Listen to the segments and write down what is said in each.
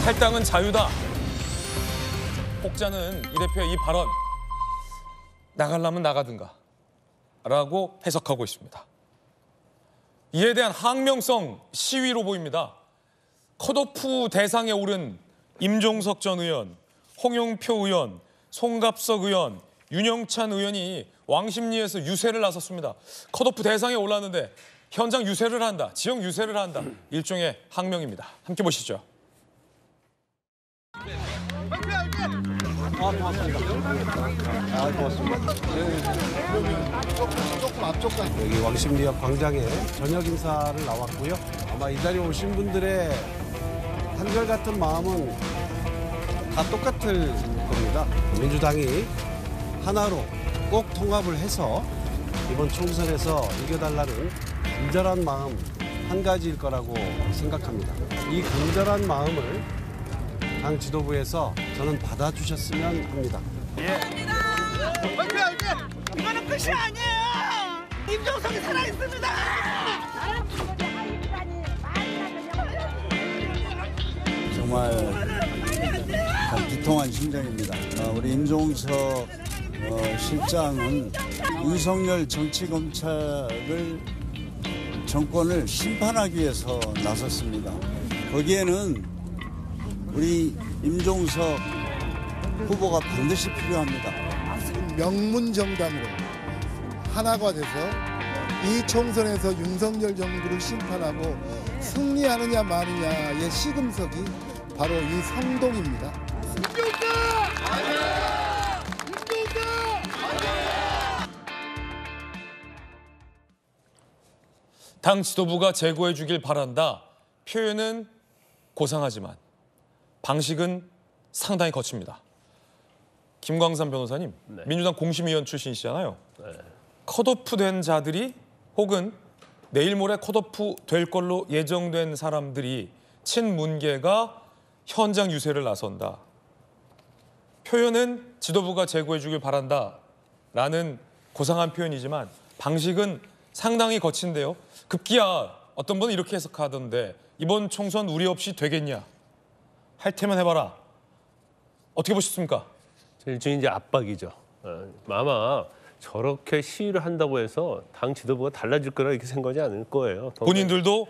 탈당은 자유다. 혹자는 이 대표의 이 발언 나가려면 나가든가 라고 해석하고 있습니다. 이에 대한 항명성 시위로 보입니다. 컷오프 대상에 오른 임종석 전 의원, 홍영표 의원, 송갑석 의원, 윤영찬 의원이 왕십리에서 유세를 나섰습니다. 컷오프 대상에 올랐는데 현장 유세를 한다, 지역 유세를 한다. 일종의 항명입니다. 함께 보시죠. 고맙습니다. 고맙습니다. 조금 앞쪽 가서 여기 왕십리역 광장에 저녁 인사를 나왔고요. 아마 이 자리에 오신 분들의 한결같은 마음은 다 똑같을 겁니다. 민주당이 하나로 꼭 통합을 해서 이번 총선에서 이겨달라는 간절한 마음 한 가지일 거라고 생각합니다. 이 간절한 마음을 당 지도부에서 저는 받아주셨으면 합니다. 이거는 끝이 아니에요. 임종석이 살아있습니다. 정말 비통한 심정입니다. 우리 임종석 실장은 윤석열 정치검찰을 정권을 심판하기 위해서 나섰습니다. 거기에는 우리 임종석 후보가 반드시 필요합니다. 명문정당으로 하나가 돼서 이 총선에서 윤석열 정부를 심판하고 승리하느냐 마느냐의 시금석이 바로 이 성동입니다. 당 지도부가 제고해 주길 바란다. 표현은 고상하지만 방식은 상당히 거칩니다. 김광삼 변호사님, 네. 민주당 공심위원 출신이시잖아요. 네. 컷오프 된 자들이 혹은 내일 모레 컷오프 될 걸로 예정된 사람들이 친문계가 현장 유세를 나선다. 표현은 지도부가 제고해 주길 바란다라는 고상한 표현이지만 방식은 상당히 거친데요. 급기야 어떤 분은 이렇게 해석하던데 이번 총선 우리 없이 되겠냐. 할 테면 해봐라. 어떻게 보셨습니까? 일종의 이제 압박이죠. 아마 저렇게 시위를 한다고 해서 당 지도부가 달라질 거라 이렇게 생각하지 않을 거예요. 본인들도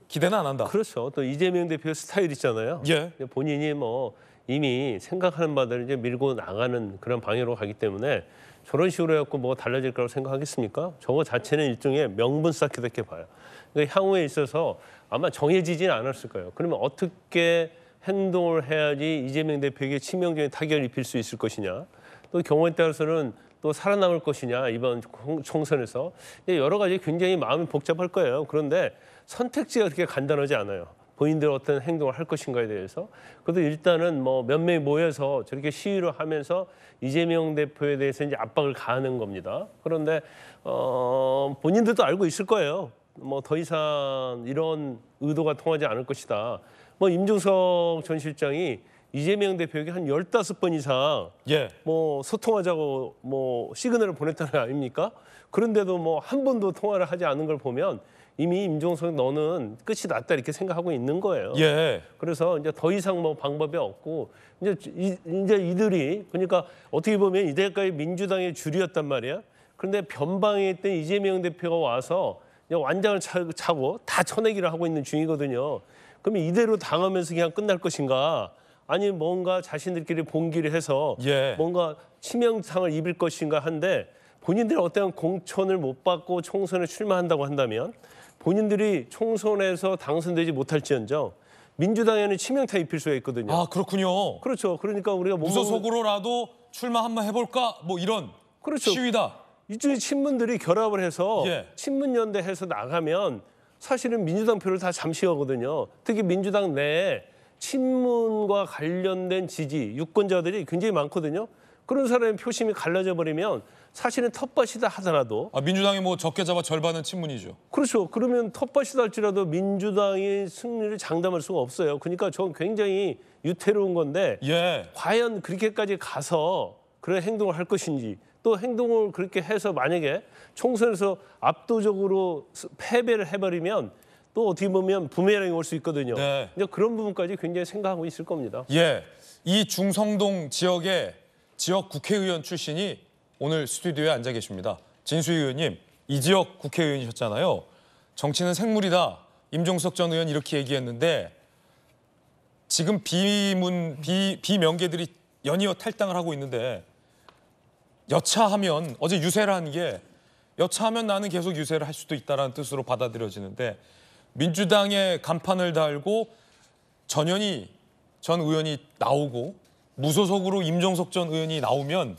기대는 안 한다. 그렇죠. 또 이재명 대표 스타일 있잖아요. 예. 본인이 뭐 이미 생각하는 바대로 이제 밀고 나가는 그런 방향으로 가기 때문에 저런 식으로 해갖고 뭐가 달라질 거라고 생각하겠습니까? 저거 자체는 일종의 명분 쌓기 이렇게 봐요. 그러니까 향후에 있어서 아마 정해지지는 않았을 거예요. 그러면 어떻게 행동을 해야지 이재명 대표에게 치명적인 타격을 입힐 수 있을 것이냐. 또 경우에 따라서는 또 살아남을 것이냐. 이번 총선에서. 여러 가지 굉장히 마음이 복잡할 거예요. 그런데 선택지가 그렇게 간단하지 않아요. 본인들 어떤 행동을 할 것인가에 대해서. 그래도 일단은 뭐 몇 명이 모여서 저렇게 시위를 하면서 이재명 대표에 대해서 이제 압박을 가하는 겁니다. 그런데 본인들도 알고 있을 거예요. 뭐 더 이상 이런 의도가 통하지 않을 것이다. 뭐 임종석 전 실장이 이재명 대표에게 한 15번 이상 뭐 소통하자고 뭐 시그널을 보냈다는 거 아닙니까? 그런데도 뭐 한 번도 통화를 하지 않은 걸 보면 이미 임종석 너는 끝이 났다 이렇게 생각하고 있는 거예요. 예. 그래서 이제 더 이상 뭐 방법이 없고 이제 이들이 그러니까 어떻게 보면 이제까지 민주당의 줄이었단 말이야. 그런데 변방에 있던 이재명 대표가 와서 완장을 차고 다 쳐내기를 하고 있는 중이거든요. 그러면 이대로 당하면서 그냥 끝날 것인가? 아니면 뭔가 자신들끼리 봉기를 해서 뭔가 치명상을 입을 것인가 한데 본인들이 어떠한 공천을 못 받고 총선에 출마한다고 한다면 본인들이 총선에서 당선되지 못할지언정 민주당에는 치명타 입힐 수가 있거든요. 아, 그렇군요. 그렇죠. 그러니까 우리가 무소속으로라도 출마 한번 해볼까? 뭐 이런 그렇죠. 시위다. 이쪽에 친문들이 결합을 해서 친문연대해서 나가면 사실은 민주당 표를 다 잠식하거든요. 특히 민주당 내에 친문과 관련된 지지, 유권자들이 굉장히 많거든요. 그런 사람의 표심이 갈라져 버리면 사실은 텃밭이다 하더라도 민주당이 뭐 적게 잡아 절반은 친문이죠. 그렇죠. 그러면 텃밭이다 할지라도 민주당이 승리를 장담할 수가 없어요. 그러니까 저는 굉장히 유태로운 건데 과연 그렇게까지 가서 그런 행동을 할 것인지 또 행동을 그렇게 해서 만약에 총선에서 압도적으로 패배를 해버리면 또 어떻게 보면 부메랑이 올 수 있거든요. 네. 이제 그런 부분까지 굉장히 생각하고 있을 겁니다. 예, 이 중성동 지역의 지역 국회의원 출신이 오늘 스튜디오에 앉아 계십니다. 진수희 의원님, 이 지역 국회의원이셨잖아요. 정치는 생물이다. 임종석 전 의원 이렇게 얘기했는데 지금 비명계들이 연이어 탈당을 하고 있는데 여차하면 어제 유세를 한 게 여차하면 나는 계속 유세를 할 수도 있다는 뜻으로 받아들여지는데 민주당에 간판을 달고 전현희 전 의원이 나오고 무소속으로 임종석 전 의원이 나오면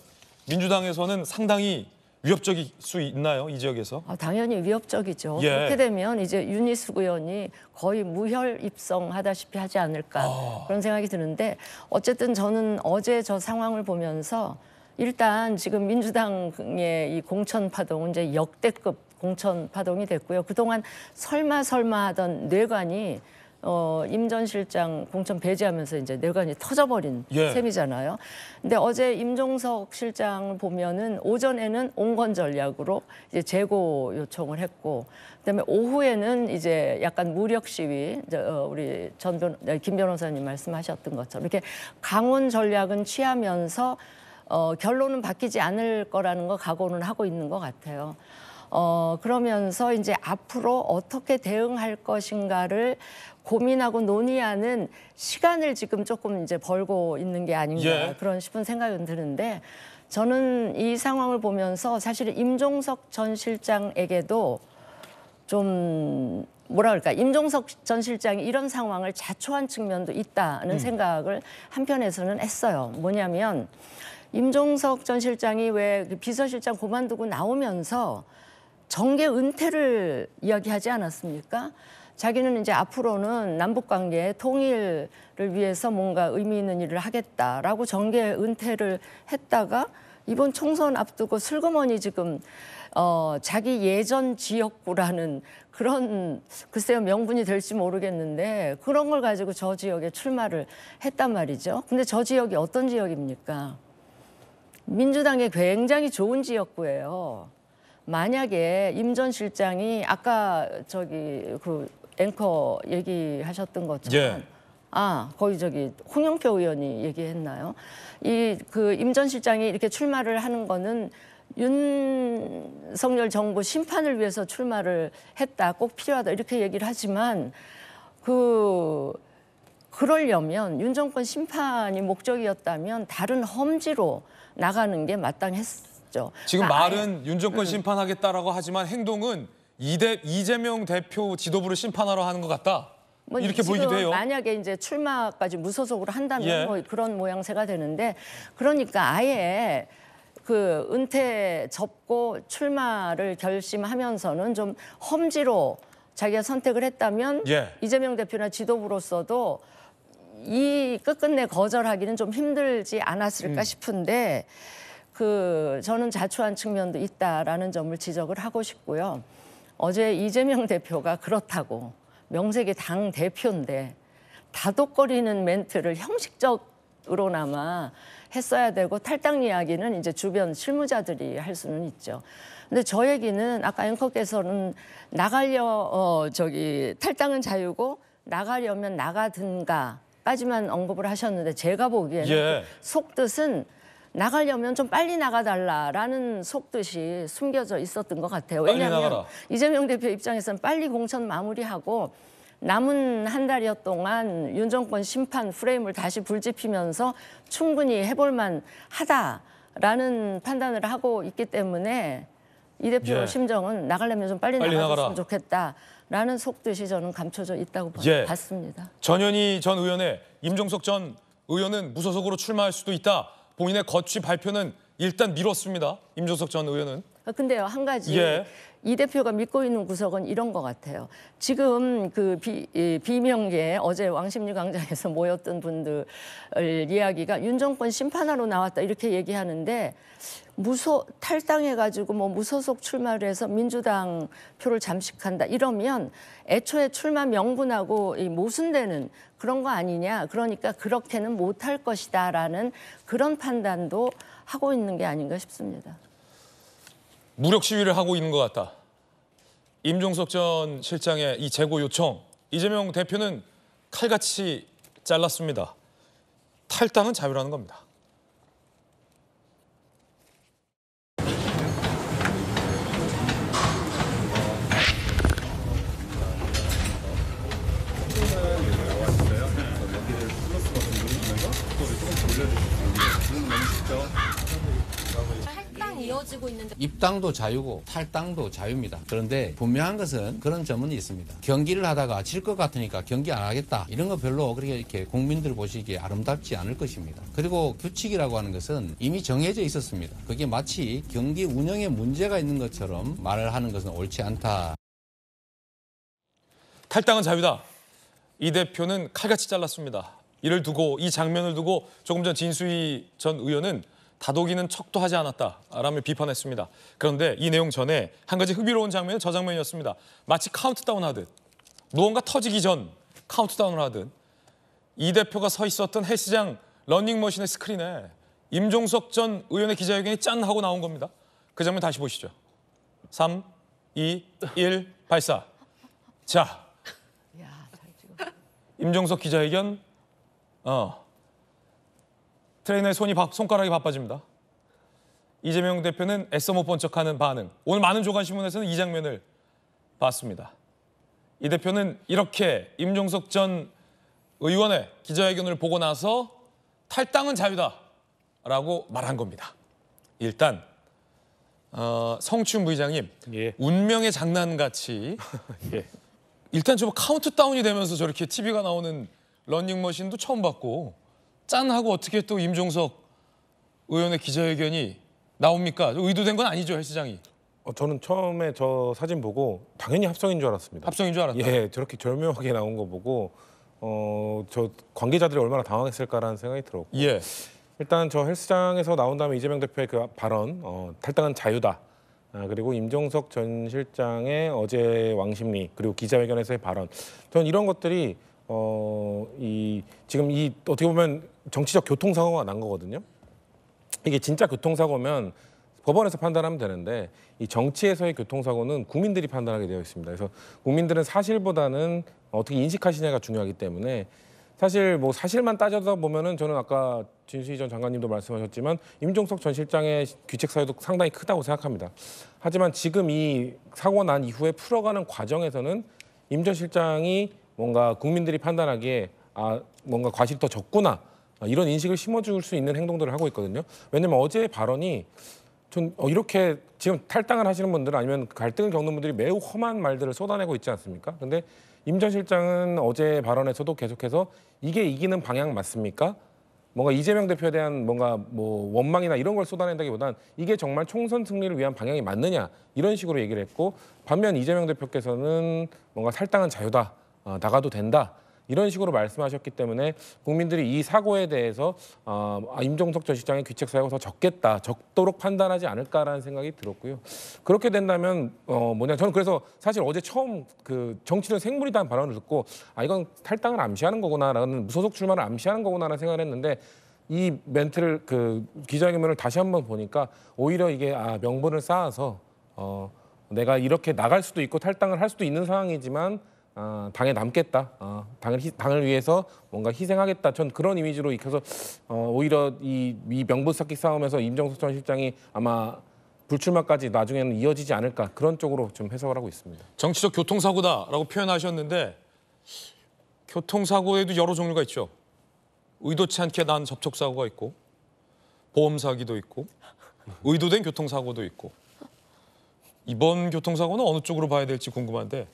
민주당에서는 상당히 위협적일 수 있나요? 이 지역에서? 당연히 위협적이죠. 예. 그렇게 되면 이제 윤희숙 의원이 거의 무혈 입성하다시피 하지 않을까 그런 생각이 드는데 어쨌든 저는 어제 저 상황을 보면서 일단 지금 민주당의 이 공천 파동은 이제 역대급 공천 파동이 됐고요. 그동안 설마 하던 뇌관이 임 전 실장 공천 배제하면서 이제 뇌관이 터져버린 예. 셈이잖아요. 근데 어제 임종석 실장을 보면은 오전에는 온건 전략으로 이제 재고 요청을 했고, 그다음에 오후에는 이제 약간 무력 시위, 우리 김 변호사님 말씀하셨던 것처럼 이렇게 강원 전략은 취하면서 결론은 바뀌지 않을 거라는 거 각오는 하고 있는 것 같아요. 그러면서 이제 앞으로 어떻게 대응할 것인가를 고민하고 논의하는 시간을 지금 조금 이제 벌고 있는 게 아닌가 예. 그런 싶은 생각은 드는데 저는 이 상황을 보면서 사실 임종석 전 실장에게도 좀 뭐라 그럴까 임종석 전 실장이 이런 상황을 자초한 측면도 있다는 생각을 한편에서는 했어요. 뭐냐면 임종석 전 실장이 왜 비서실장 그만두고 나오면서 정계 은퇴를 이야기하지 않았습니까? 자기는 이제 앞으로는 남북관계 통일을 위해서 뭔가 의미 있는 일을 하겠다라고 정계 은퇴를 했다가 이번 총선 앞두고 슬그머니 지금 자기 예전 지역구라는 그런 글쎄요 명분이 될지 모르겠는데 그런 걸 가지고 저 지역에 출마를 했단 말이죠. 근데 저 지역이 어떤 지역입니까? 민주당에 굉장히 좋은 지역구예요. 만약에 임 전 실장이 아까 그 앵커 얘기하셨던 것처럼 예. 거기 홍영표 의원이 얘기했나요? 그 임 전 실장이 이렇게 출마를 하는 거는 윤석열 정부 심판을 위해서 출마를 했다, 꼭 필요하다 이렇게 얘기를 하지만 그러려면 윤 정권 심판이 목적이었다면 다른 험지로 나가는 게 마땅했죠. 지금 말은 윤 정권 심판하겠다라고 하지만 행동은 이재명 대표 지도부를 심판하러 하는 것 같다. 이렇게 보이기도 해요. 만약에 이제 출마까지 무소속으로 한다면 예. 뭐 그런 모양새가 되는데 그러니까 아예 그 은퇴 접고 출마를 결심하면서는 좀 험지로 자기가 선택을 했다면 예. 이재명 대표나 지도부로서도 이 끝끝내 거절하기는 좀 힘들지 않았을까 싶은데 저는 자초한 측면도 있다라는 점을 지적을 하고 싶고요. 어제 이재명 대표가 그렇다고 명색이 당 대표인데 다독거리는 멘트를 형식적으로나마 했어야 되고 탈당 이야기는 이제 주변 실무자들이 할 수는 있죠. 근데 저 얘기는 아까 앵커께서는 탈당은 자유고 나가려면 나가든가까지만 언급을 하셨는데 제가 보기에는 예. 속뜻은 나가려면 좀 빨리 나가달라라는 속뜻이 숨겨져 있었던 것 같아요. 빨리 왜냐하면 나가라. 이재명 대표 입장에서는 빨리 공천 마무리하고 남은 한 달여 동안 윤 정권 심판 프레임을 다시 불지피면서 충분히 해볼만 하다라는 판단을 하고 있기 때문에 이 대표 예. 심정은 나가려면 좀 빨리 빨리 나가줬으면 나가라. 좋겠다라는 속뜻이 저는 감춰져 있다고 예. 봤습니다. 전현희 전 의원의 임종석 전 의원은 무소속으로 출마할 수도 있다. 본인의 거취 발표는 일단 미뤘습니다. 임종석 전 의원은. 근데요, 한 가지 예. 이 대표가 믿고 있는 구석은 이런 것 같아요. 지금 비명계 어제 왕십리 광장에서 모였던 분들 이야기가 윤 정권 심판하러 나왔다 이렇게 얘기하는데 탈당해가지고 무소속 출마를 해서 민주당 표를 잠식한다 이러면 애초에 출마 명분하고 모순되는 그런 거 아니냐. 그러니까 그렇게는 못할 것이다라는 그런 판단도 하고 있는 게 아닌가 싶습니다. 무력 시위를 하고 있는 것 같다. 임종석 전 실장의 이 재고 요청, 이재명 대표는 칼같이 잘랐습니다. 탈당은 자유라는 겁니다. 이어지고 있는데 입당도 자유고 탈당도 자유입니다. 그런데 분명한 것은 그런 점은 있습니다. 경기를 하다가 질 것 같으니까 경기 안 하겠다. 이런 거 별로 그렇게 이렇게 국민들 보시기에 아름답지 않을 것입니다. 그리고 규칙이라고 하는 것은 이미 정해져 있었습니다. 그게 마치 경기 운영에 문제가 있는 것처럼 말을 하는 것은 옳지 않다. 탈당은 자유다. 이 대표는 칼같이 잘랐습니다. 이를 두고, 이 장면을 두고 조금 전 진수희 전 의원은 다독이는 척도 하지 않았다라며 비판했습니다. 그런데 이 내용 전에 한 가지 흥미로운 장면은 저 장면이었습니다. 마치 카운트다운 하듯, 무언가 터지기 전 카운트다운을 하듯 이 대표가 서 있었던 헬스장 러닝머신의 스크린에 임종석 전 의원의 기자회견이 짠 하고 나온 겁니다. 그 장면 다시 보시죠. 3, 2, 1, 발사. 자, 임종석 기자회견, 트레이너의 손가락이 바빠집니다. 이재명 대표는 애써 못 본 척하는 반응. 오늘 많은 조간신문에서는 이 장면을 봤습니다. 이 대표는 이렇게 임종석 전 의원의 기자회견을 보고 나서 탈당은 자유다라고 말한 겁니다. 일단 성춘 부의장님, 예. 운명의 장난같이 예. 일단 저 카운트다운이 되면서 저렇게 TV가 나오는 러닝머신도 처음 봤고 짠 하고 어떻게 또 임종석 의원의 기자회견이 나옵니까? 의도된 건 아니죠, 헬스장이? 저는 처음에 저 사진 보고 당연히 합성인 줄 알았습니다. 합성인 줄 알았다. 예, 저렇게 절묘하게 나온 거 보고 저 관계자들이 얼마나 당황했을까라는 생각이 들었고 예. 일단 저 헬스장에서 나온 다음에 이재명 대표의 그 발언 탈당은 자유다. 그리고 임종석 전 실장의 어제 왕심리 그리고 기자회견에서의 발언 저는 이런 것들이 지금 이 어떻게 보면 정치적 교통사고가 난 거거든요. 이게 진짜 교통사고면 법원에서 판단하면 되는데 이 정치에서의 교통사고는 국민들이 판단하게 되어 있습니다. 그래서 국민들은 사실보다는 어떻게 인식하시냐가 중요하기 때문에 사실 뭐 사실만 따져다 보면은 저는 아까 진수희 전 장관님도 말씀하셨지만 임종석 전 실장의 귀책 사유도 상당히 크다고 생각합니다. 하지만 지금 이 사고가 난 이후에 풀어가는 과정에서는 임 전 실장이 뭔가 국민들이 판단하기에 뭔가 과실이 더 적구나 이런 인식을 심어줄 수 있는 행동들을 하고 있거든요. 왜냐면 어제의 발언이 전 이렇게 지금 탈당을 하시는 분들 아니면 갈등을 겪는 분들이 매우 험한 말들을 쏟아내고 있지 않습니까? 그런데 임 전 실장은 어제 발언에서도 계속해서 이게 이기는 방향 맞습니까? 뭔가 이재명 대표에 대한 뭔가 뭐 원망이나 이런 걸 쏟아낸다기보단 이게 정말 총선 승리를 위한 방향이 맞느냐 이런 식으로 얘기를 했고 반면 이재명 대표께서는 뭔가 탈당은 자유다. 나가도 된다. 이런 식으로 말씀하셨기 때문에 국민들이 이 사고에 대해서 임종석 전 실장의 귀책 사유가 더 적도록 판단하지 않을까라는 생각이 들었고요. 그렇게 된다면 저는 그래서 사실 어제 처음 그 정치는 생물이다는 발언을 듣고 이건 탈당을 암시하는 거구나라는 무소속 출마를 암시하는 거구나라는 생각을 했는데 이 멘트를 그 기자회견을 다시 한번 보니까 오히려 이게 명분을 쌓아서 내가 이렇게 나갈 수도 있고 탈당을 할 수도 있는 상황이지만 당에 남겠다. 당을 위해서 뭔가 희생하겠다. 전 그런 이미지로 익혀서 오히려 이 명분 쌓기 싸움에서 임종석 전 실장이 아마 불출마까지 나중에는 이어지지 않을까 그런 쪽으로 좀 해석을 하고 있습니다. 정치적 교통사고다라고 표현하셨는데 교통사고에도 여러 종류가 있죠. 의도치 않게 난 접촉사고가 있고 보험 사기도 있고 의도된 교통사고도 있고 이번 교통사고는 어느 쪽으로 봐야 될지 궁금한데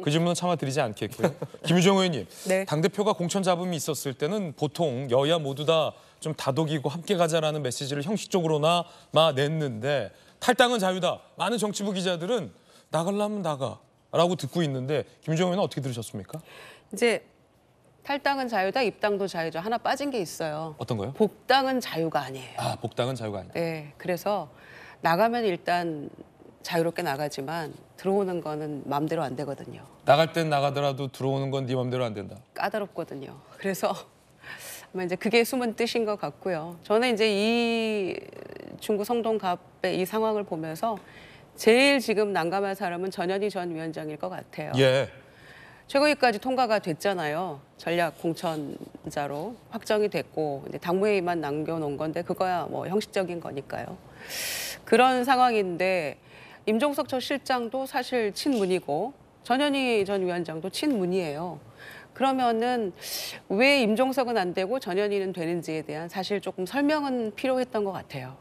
그 질문은 차마 드리지 않겠고요. 김유정 의원님, 네. 당대표가 공천 잡음이 있었을 때는 보통 여야 모두 다 좀 다독이고 함께 가자라는 메시지를 형식적으로나마 냈는데 탈당은 자유다. 많은 정치부 기자들은 나가려면 나가라고 듣고 있는데 김유정 의원은 어떻게 들으셨습니까? 이제 탈당은 자유다, 입당도 자유죠. 하나 빠진 게 있어요. 어떤 거요? 복당은 자유가 아니에요. 복당은 자유가 아니다. 네, 그래서 나가면 일단 자유롭게 나가지만 들어오는 거는 마음대로 안 되거든요. 나갈 땐 나가더라도 들어오는 건 네 맘대로 안 된다. 까다롭거든요. 그래서 아마 이제 그게 숨은 뜻인 것 같고요. 저는 이제 이 중구 성동갑의 이 상황을 보면서 제일 지금 난감한 사람은 전현희 전 위원장일 것 같아요. 예. 최고위까지 통과가 됐잖아요. 전략 공천자로 확정이 됐고 이제 당무회의만 남겨놓은 건데 그거야 뭐 형식적인 거니까요. 그런 상황인데 임종석 전 실장도 사실 친문이고 전현희 전 위원장도 친문이에요. 그러면은 왜 임종석은 안 되고 전현희는 되는지에 대한 사실 조금 설명은 필요했던 것 같아요.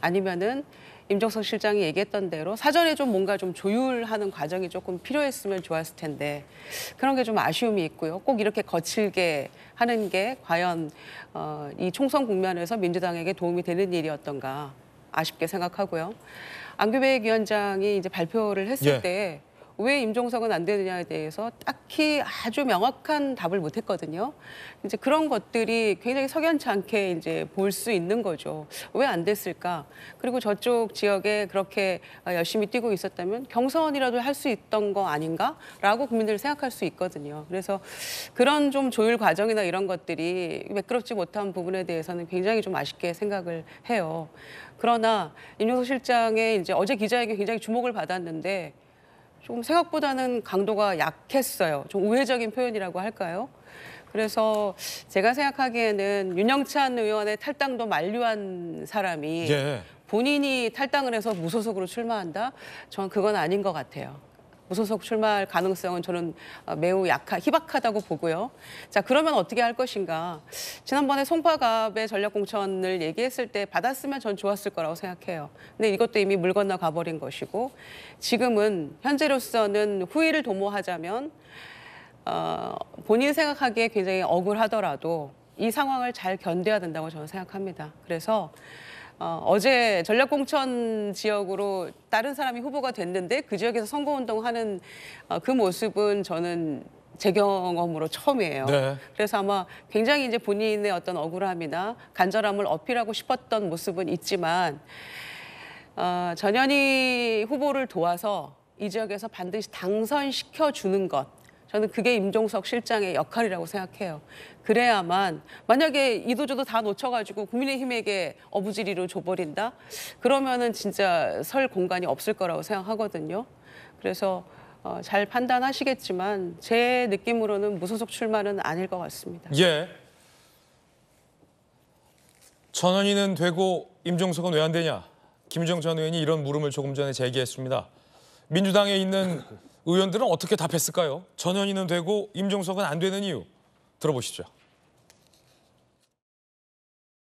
아니면은 임종석 실장이 얘기했던 대로 사전에 좀 뭔가 좀 조율하는 과정이 조금 필요했으면 좋았을 텐데 그런 게 좀 아쉬움이 있고요. 꼭 이렇게 거칠게 하는 게 과연 이 총선 국면에서 민주당에게 도움이 되는 일이었던가 아쉽게 생각하고요. 안규백 위원장이 이제 발표를 했을 때 왜 임종석은 안 되느냐에 대해서 딱히 아주 명확한 답을 못 했거든요. 이제 그런 것들이 굉장히 석연치 않게 이제 볼 수 있는 거죠. 왜 안 됐을까? 그리고 저쪽 지역에 그렇게 열심히 뛰고 있었다면 경선이라도 할 수 있던 거 아닌가라고 국민들이 생각할 수 있거든요. 그래서 그런 좀 조율 과정이나 이런 것들이 매끄럽지 못한 부분에 대해서는 굉장히 좀 아쉽게 생각을 해요. 그러나 임종석 실장의 이제 어제 기자회견 굉장히 주목을 받았는데 좀 생각보다는 강도가 약했어요. 좀 우회적인 표현이라고 할까요? 그래서 제가 생각하기에는 윤영찬 의원의 탈당도 만류한 사람이 본인이 탈당을 해서 무소속으로 출마한다? 전 그건 아닌 것 같아요. 무소속 출마할 가능성은 저는 매우 희박하다고 보고요. 자, 그러면 어떻게 할 것인가? 지난번에 송파갑의 전략공천을 얘기했을 때 받았으면 전 좋았을 거라고 생각해요. 근데 이것도 이미 물 건너 가버린 것이고 지금은 현재로서는 후위를 도모하자면 본인 생각하기에 굉장히 억울하더라도 이 상황을 잘 견뎌야 된다고 저는 생각합니다. 그래서 어제 전략공천 지역으로 다른 사람이 후보가 됐는데 그 지역에서 선거운동하는 그 모습은 저는 제 경험으로 처음이에요. 네. 그래서 아마 굉장히 이제 본인의 어떤 억울함이나 간절함을 어필하고 싶었던 모습은 있지만 전현희 후보를 도와서 이 지역에서 반드시 당선시켜 주는 것. 저는 그게 임종석 실장의 역할이라고 생각해요. 그래야만 만약에 이도저도 다 놓쳐가지고 국민의힘에게 어부지리로 줘버린다? 그러면은 진짜 설 공간이 없을 거라고 생각하거든요. 그래서 잘 판단하시겠지만 제 느낌으로는 무소속 출마는 아닐 것 같습니다. 예. 전현희는 되고 임종석은 왜 안 되냐? 김유정 전 의원이 이런 물음을 조금 전에 제기했습니다. 민주당에 있는 의원들은 어떻게 답했을까요? 전현희는 되고 임종석은 안 되는 이유 들어보시죠.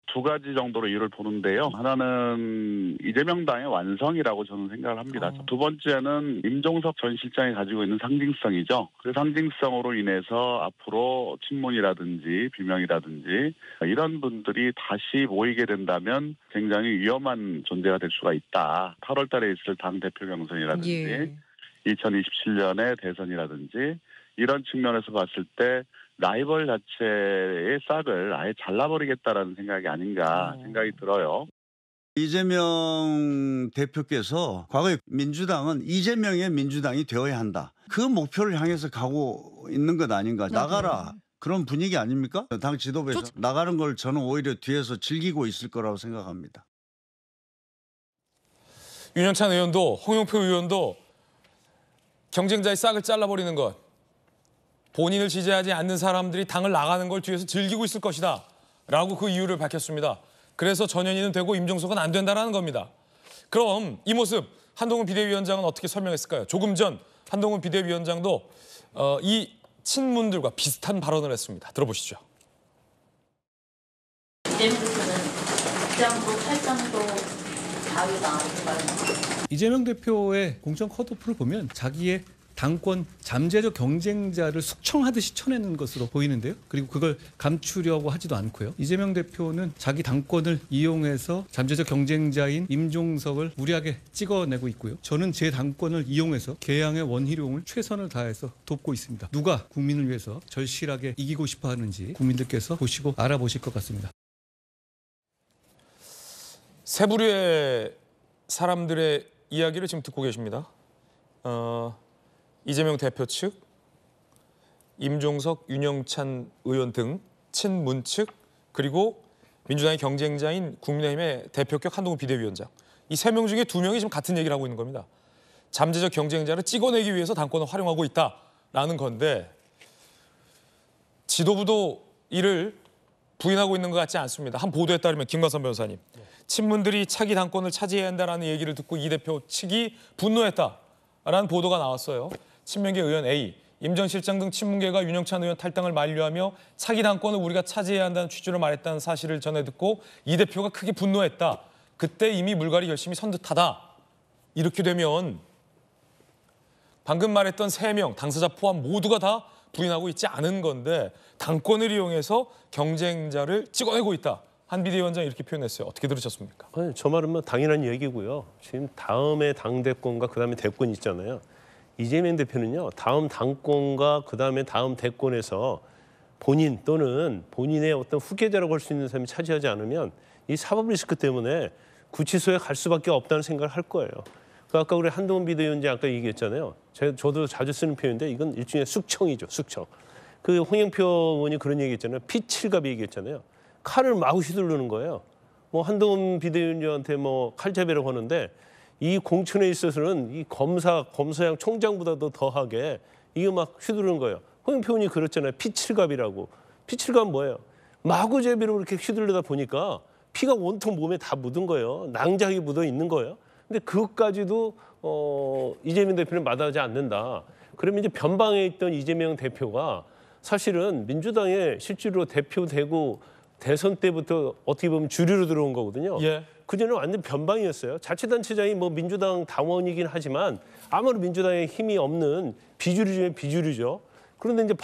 두 가지 정도로 이유를 보는데요. 하나는 이재명 당의 완성이라고 저는 생각을 합니다. 두 번째는 임종석 전 실장이 가지고 있는 상징성이죠. 그 상징성으로 인해서 앞으로 친문이라든지 비명이라든지 이런 분들이 다시 모이게 된다면 굉장히 위험한 존재가 될 수가 있다. 8월 달에 있을 당대표 경선이라든지 2027년의 대선이라든지 이런 측면에서 봤을 때 라이벌 자체의 싹을 아예 잘라버리겠다라는 생각이 아닌가 생각이 들어요. 이재명 대표께서 과거에 민주당은 이재명의 민주당이 되어야 한다. 그 목표를 향해서 가고 있는 것 아닌가. 나가라. 그런 분위기 아닙니까? 당 지도부에서 나가는 걸 저는 오히려 뒤에서 즐기고 있을 거라고 생각합니다. 윤영찬 의원도 홍영표 의원도 경쟁자의 싹을 잘라버리는 것. 본인을 지지하지 않는 사람들이 당을 나가는 걸 뒤에서 즐기고 있을 것이다. 라고 그 이유를 밝혔습니다. 그래서 전현희는 되고 임종석은 안 된다는 겁니다. 그럼 이 모습 한동훈 비대위원장은 어떻게 설명했을까요? 조금 전 한동훈 비대위원장도 이 친문들과 비슷한 발언을 했습니다. 들어보시죠. 이재명 대표는 입장도 탈당도 자유다. 이재명 대표의 공천 컷오프를 보면 자기의 당권 잠재적 경쟁자를 숙청하듯이 쳐내는 것으로 보이는데요. 그리고 그걸 감추려고 하지도 않고요. 이재명 대표는 자기 당권을 이용해서 잠재적 경쟁자인 임종석을 무리하게 찍어내고 있고요. 저는 제 당권을 이용해서 개항의 원희룡을 최선을 다해서 돕고 있습니다. 누가 국민을 위해서 절실하게 이기고 싶어 하는지 국민들께서 보시고 알아보실 것 같습니다. 세 부류의 사람들의 이야기를 지금 듣고 계십니다. 이재명 대표 측, 임종석, 윤영찬 의원 등 친문 측, 그리고 민주당의 경쟁자인 국민의힘의 대표격 한동훈 비대위원장. 이 세 명 중에 두 명이 지금 같은 얘기를 하고 있는 겁니다. 잠재적 경쟁자를 찍어내기 위해서 당권을 활용하고 있다라는 건데 지도부도 이를 부인하고 있는 것 같지 않습니다. 한 보도에 따르면 김광선 변호사님, 친문들이 차기 당권을 차지해야 한다라는 얘기를 듣고 이 대표 측이 분노했다라는 보도가 나왔어요. 친명계 의원 A, 임 전 실장 등 친문계가 윤영찬 의원 탈당을 만류하며 차기 당권을 우리가 차지해야 한다는 취지로 말했다는 사실을 전해 듣고 이 대표가 크게 분노했다. 그때 이미 물갈이 결심이 선 듯하다. 이렇게 되면 방금 말했던 3명 당사자 포함 모두가 다 부인하고 있지 않은 건데 당권을 이용해서 경쟁자를 찍어내고 있다. 한 비대위원장이 이렇게 표현했어요. 어떻게 들으셨습니까? 아니, 저 말은 뭐 당연한 얘기고요. 지금 다음에 당대권과 그다음에 대권 있잖아요. 이재명 대표는요. 다음 당권과 그다음에 다음 대권에서 본인 또는 본인의 어떤 후계자라고 할 수 있는 사람이 차지하지 않으면 이 사법 리스크 때문에 구치소에 갈 수밖에 없다는 생각을 할 거예요. 그 아까 우리 한동훈 비대위원장 아까 얘기했잖아요. 저도 자주 쓰는 표현인데 이건 일종의 숙청이죠. 숙청. 그 홍영표 의원이 그런 얘기했잖아요. 피칠갑이 얘기했잖아요. 칼을 마구 휘두르는 거예요. 뭐 한동훈 비대위원장한테 뭐 칼잡이라고 하는데 이 공천에 있어서는 이 검사장 총장보다도 더하게 이게 막 휘두르는 거예요. 홍영표 의원이 그랬잖아요. 피칠갑이라고. 피칠갑은 뭐예요? 마구잡이로 이렇게 휘둘르다 보니까 피가 온통 몸에 다 묻은 거예요. 낭자하게 묻어 있는 거예요. 근데 그것까지도 이재명 대표는 마다하지 않는다. 그러면 이제 변방에 있던 이재명 대표가 사실은 민주당에 실제로 대표되고 대선 때부터 어떻게 보면 주류로 들어온 거거든요. 예. 그전에는 완전 변방이었어요. 자치단체장이 뭐 민주당 당원이긴 하지만 아무런 민주당에 힘이 없는 비주류 중에 비주류죠. 그런데 이제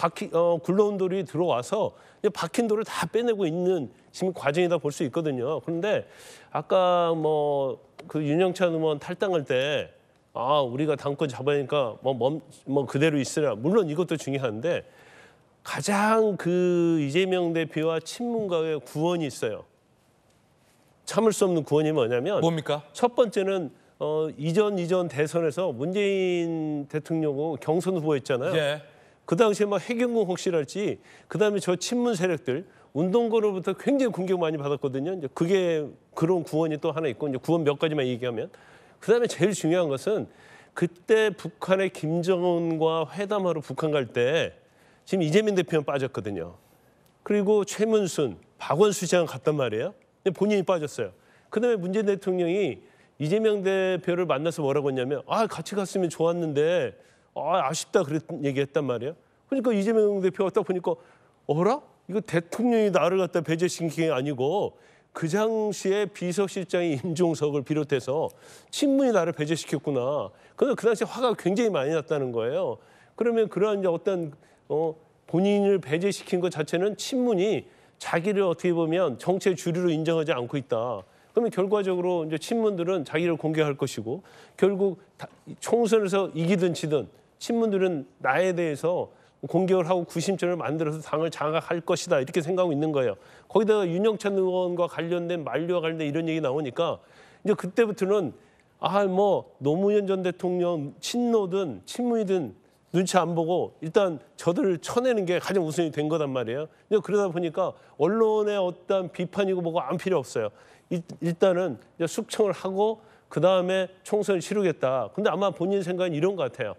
굴러온 돌이 들어와서 이제 박힌 돌을 다 빼내고 있는 지금 과정이다 볼 수 있거든요. 그런데 아까 뭐 그 윤영찬 의원 탈당할 때 우리가 당권 잡아야니까 뭐 그대로 있으라. 물론 이것도 중요한데 가장 그 이재명 대표와 친문과의 구원이 있어요. 참을 수 없는 구원이 뭐냐면 뭡니까? 첫 번째는 이전 대선에서 문재인 대통령하고 경선 후보였잖아요. 예. 그 당시에 막 해경궁 혹시랄지 그다음에 저 친문 세력들 운동권으로부터 굉장히 공격 많이 받았거든요. 이제 그게 그런 구원이 또 하나 있고 이제 구원 몇 가지만 얘기하면 그다음에 제일 중요한 것은 그때 북한의 김정은과 회담하러 북한 갈 때 지금 이재명 대표는 빠졌거든요. 그리고 최문순, 박원순 시장 갔단 말이에요. 근데 본인이 빠졌어요. 그다음에 문재인 대통령이 이재명 대표를 만나서 뭐라고 했냐면 같이 갔으면 좋았는데 아쉽다 그랬던 얘기했단 말이에요. 그러니까 이재명 대표가 딱 보니까 어라? 이거 대통령이 나를 갖다 배제시킨 게 아니고 그 당시에 비서실장이 임종석을 비롯해서 친문이 나를 배제시켰구나. 그래서 그 당시에 화가 굉장히 많이 났다는 거예요. 그러면 그러한 이제 어떤 본인을 배제시킨 것 자체는 친문이 자기를 어떻게 보면 정치의 주류로 인정하지 않고 있다. 그러면 결과적으로 이제 친문들은 자기를 공격할 것이고 결국 총선에서 이기든 지든 친문들은 나에 대해서 공격을 하고 구심점을 만들어서 당을 장악할 것이다 이렇게 생각하고 있는 거예요. 거기다가 윤영찬 의원과 관련된 만류와 관련된 이런 얘기 나오니까 이제 그때부터는 뭐 노무현 전 대통령 친노든 친문이든 눈치 안 보고 일단 저들을 쳐내는 게 가장 우선이 된 거단 말이에요. 그러다 보니까 언론의 어떤 비판이고 뭐고 안 필요 없어요. 일단은 이제 숙청을 하고 그다음에 총선을 치르겠다. 근데 아마 본인 생각은 이런 것 같아요.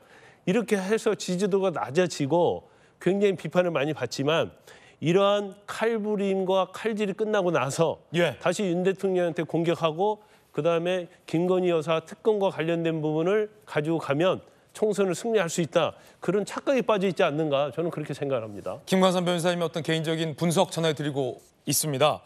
이렇게 해서 지지도가 낮아지고 굉장히 비판을 많이 받지만 이러한 칼부림과 칼질이 끝나고 나서 다시 윤 대통령한테 공격하고 그다음에 김건희 여사 특검과 관련된 부분을 가지고 가면 총선을 승리할 수 있다. 그런 착각에 빠져 있지 않는가 저는 그렇게 생각합니다. 김광선 변호사님의 어떤 개인적인 분석 전해드리고 있습니다.